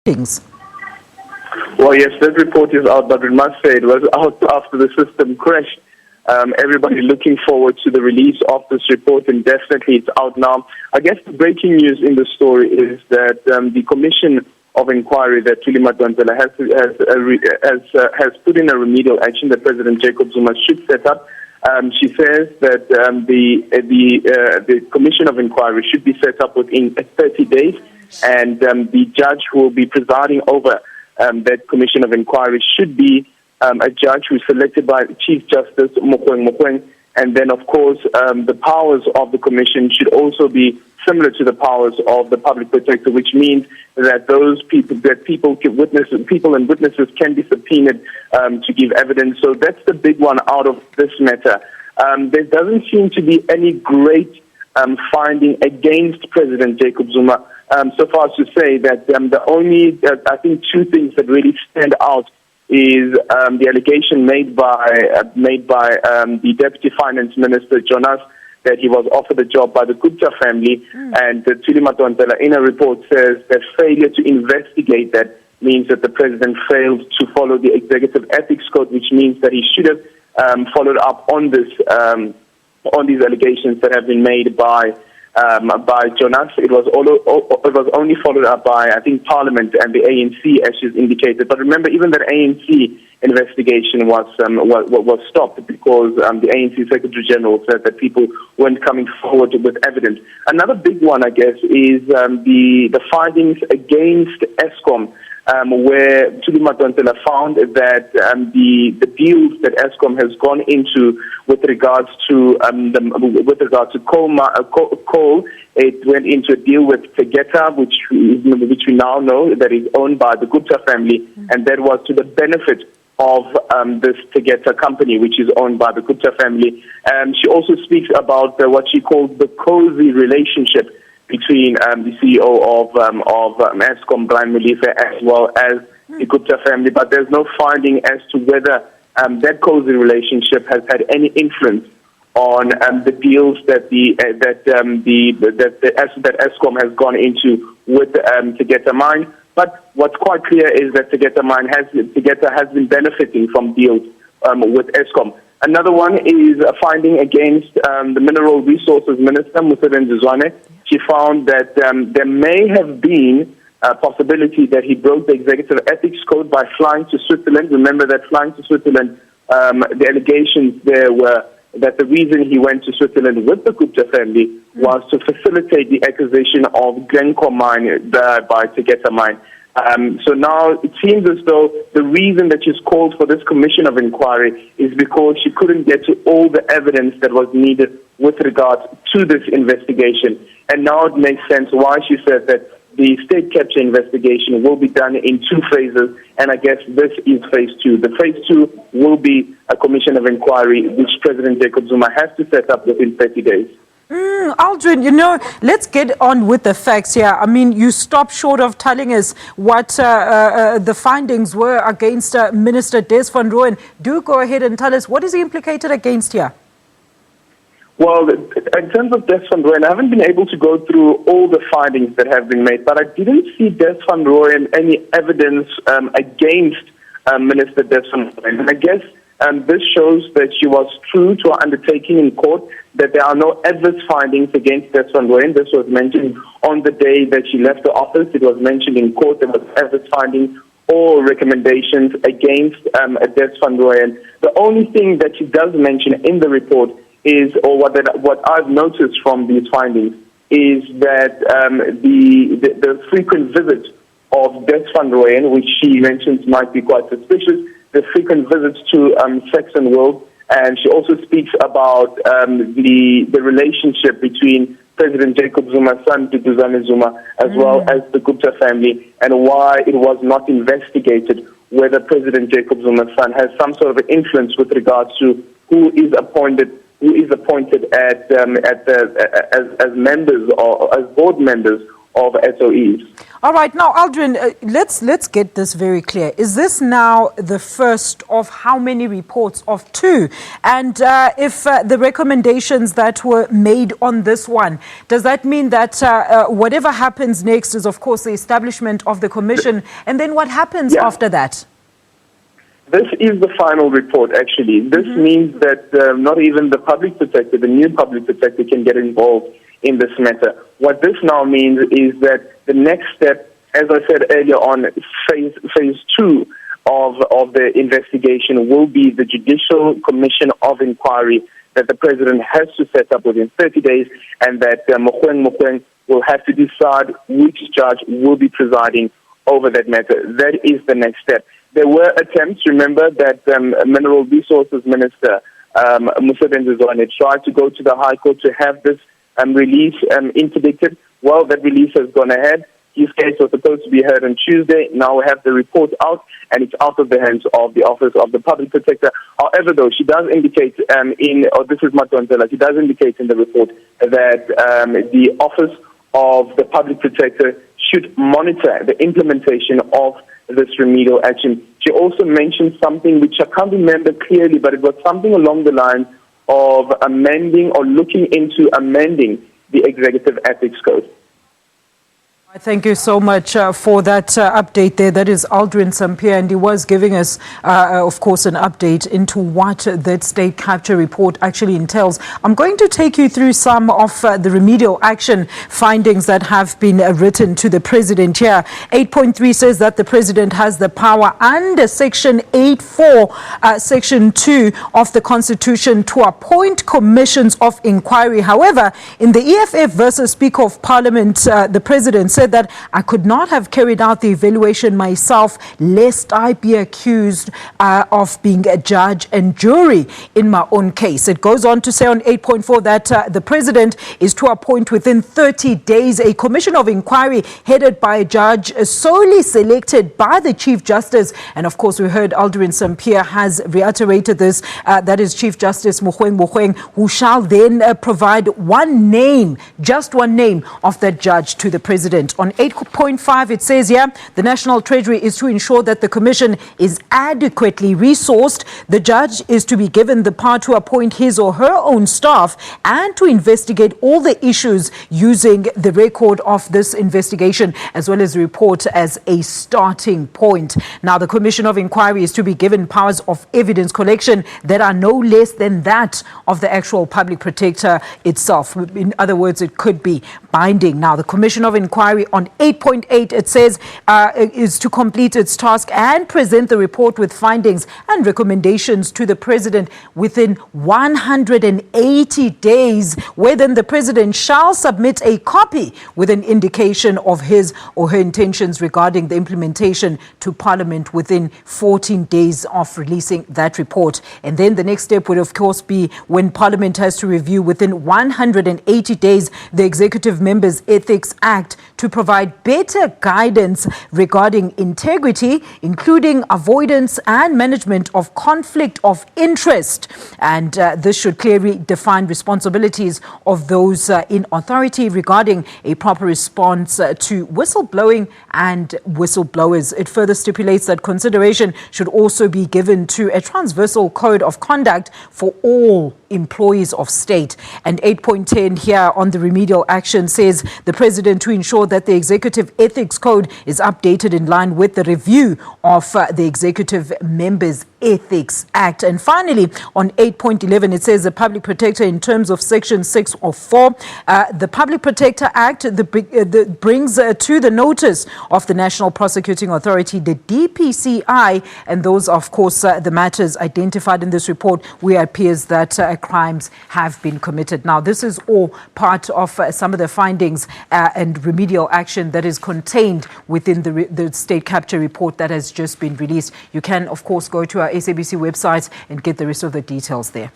things? Well, yes, that report is out, but we must say it was out after the system crashed. Everybody looking forward to the release of this report, and definitely it's out now. I guess the breaking news in the story is that the Commission of Inquiry that Thuli Madonsela has put in a remedial action that President Jacob Zuma should set up. She says that the Commission of Inquiry should be set up within 30 days, and the judge who will be presiding over that Commission of Inquiry should be a judge who is selected by Chief Justice Mokweng, and then, of course, the powers of the Commission should also be similar to the powers of the Public Protector, which means that people and witnesses can be subpoenaed to give evidence. So that's the big one out of this matter. There doesn't seem to be any great finding against President Jacob Zuma, so far as to say that the only, I think, two things that really stand out is the allegation made by the Deputy Finance Minister, Giovernace, that he was offered a job by the Gupta family, and Thuli Madonsela in a report says that failure to investigate that means that the president failed to follow the Executive Ethics Code, which means that he should have followed up on this on these allegations that have been made by Giovernace. It was only followed up by, I think, Parliament and the ANC, as she's indicated. But remember, even that ANC investigation was stopped because the ANC Secretary General said that people weren't coming forward with evidence. Another big one, I guess, is the findings against Eskom, where Thuli Madonsela found that the deals that Eskom has gone into with regards to coal, it went into a deal with Tegeta, which we now know that is owned by the Gupta family, and that was to the benefit of this Tegeta company, which is owned by the Gupta family. She also speaks about what she called the cozy relationship between the CEO of Eskom, Brian Molefe, as well as the Gupta family, but there's no finding as to whether that cozy relationship has had any influence on the deals that Eskom has gone into with Tegeta Mine. But what's quite clear is that Tegeta has been benefiting from deals with Eskom. Another one is a finding against the Mineral Resources Minister, Mosebenzi Zwane. She found that there may have been a possibility that he broke the Executive Ethics Code by flying to Switzerland. Remember that flying to Switzerland, the allegations there were that the reason he went to Switzerland with the Gupta family was to facilitate the acquisition of Glencore mine by Tegeta Mine. So now it seems as though the reason that she's called for this Commission of Inquiry is because she couldn't get to all the evidence that was needed with regard to this investigation. And now it makes sense why she said that the state capture investigation will be done in two phases, and I guess this is phase two. The phase two will be a Commission of Inquiry, which President Jacob Zuma has to set up within 30 days. Aldrin, let's get on with the facts here. I mean, you stopped short of telling us what the findings were against Minister Des van Rooyen. Do go ahead and tell us, what is he implicated against here? Well, in terms of Des van Rooyen, I haven't been able to go through all the findings that have been made, but I didn't see Des van Rooyen any evidence against Minister Des van Rooyen. And I guess this shows that she was true to her undertaking in court, that there are no adverse findings against Des van Rooyen. This was mentioned on the day that she left the office. It was mentioned in court there was adverse findings or recommendations against Des van Rooyen. The only thing that she does mention in the report is, or what I've noticed from these findings, is that the frequent visits of Des van Rooyen, which she mentions might be quite suspicious, the frequent visits to Saxon World, and she also speaks about the relationship between President Jacob Zuma's son, Duduzane Zuma, as well as the Gupta family, and why it was not investigated whether President Jacob Zuma's son has some sort of influence with regards to who is appointed as members or as board members of SOEs. All right, now, Aldrin, let's get this very clear. Is this now the first of how many reports? Of two? And if the recommendations that were made on this one, does that mean that whatever happens next is, of course, the establishment of the commission? And then what happens after that? This is the final report, actually. This means that not even the public protector, the new public protector, can get involved in this matter. What this now means is that the next step, as I said earlier on, phase two of the investigation will be the Judicial Commission of Inquiry that the President has to set up within 30 days, and that Mogoeng will have to decide which judge will be presiding over that matter. That is the next step. There were attempts, remember, that Mineral Resources Minister Mosebenzi Zwane tried to go to the High Court to have this release interdicted. Well, that release has gone ahead. His case was supposed to be heard on Tuesday. Now we have the report out, and it's out of the hands of the Office of the Public Protector. However, though, she does indicate this is Madonsela, she does indicate in the report that the Office of the Public Protector should monitor the implementation of this remedial action. She also mentioned something which I can't remember clearly, but it was something along the lines of amending or looking into amending the Executive Ethics Code. Thank you so much for that update there. That is Aldrin Sampear, and he was giving us, of course, an update into what that state capture report actually entails. I'm going to take you through some of the remedial action findings that have been written to the President here. 8.3 says that the President has the power under Section 8.4, Section 2 of the Constitution to appoint commissions of inquiry. However, in the EFF versus Speaker of Parliament, the President said that I could not have carried out the evaluation myself lest I be accused of being a judge and jury in my own case. It goes on to say on 8.4 that the President is to appoint within 30 days a commission of inquiry headed by a judge solely selected by the Chief Justice. And of course, we heard Aldrin Sampear has reiterated this. That is Chief Justice Mogoeng, who shall then provide one name, just one name of that judge to the President. On 8.5, it says here, the National Treasury is to ensure that the Commission is adequately resourced. The judge is to be given the power to appoint his or her own staff and to investigate all the issues using the record of this investigation as well as the report as a starting point. Now, the Commission of Inquiry is to be given powers of evidence collection that are no less than that of the actual public protector itself. In other words, it could be binding. Now, the Commission of Inquiry on 8.8, it says, is to complete its task and present the report with findings and recommendations to the President within 180 days, where then the President shall submit a copy with an indication of his or her intentions regarding the implementation to Parliament within 14 days of releasing that report. And then the next step would, of course, be when Parliament has to review within 180 days the Executive Members Ethics Act to provide better guidance regarding integrity, including avoidance and management of conflict of interest. And this should clearly define responsibilities of those in authority regarding a proper response to whistleblowing and whistleblowers. It further stipulates that consideration should also be given to a transversal code of conduct for all employees of state. And 8.10 here on the remedial action says the President to ensure that the Executive Ethics Code is updated in line with the review of the Executive Members Ethics Act. And finally, on 8.11, it says the Public Protector, in terms of Section 6 of 4, the Public Protector Act brings to the notice of the National Prosecuting Authority, the DPCI, and those, of course, the matters identified in this report where it appears that crimes have been committed. Now, this is all part of some of the findings and remedial action that is contained within the state capture report that has just been released. You can, of course, go to our SABC website and get the rest of the details there.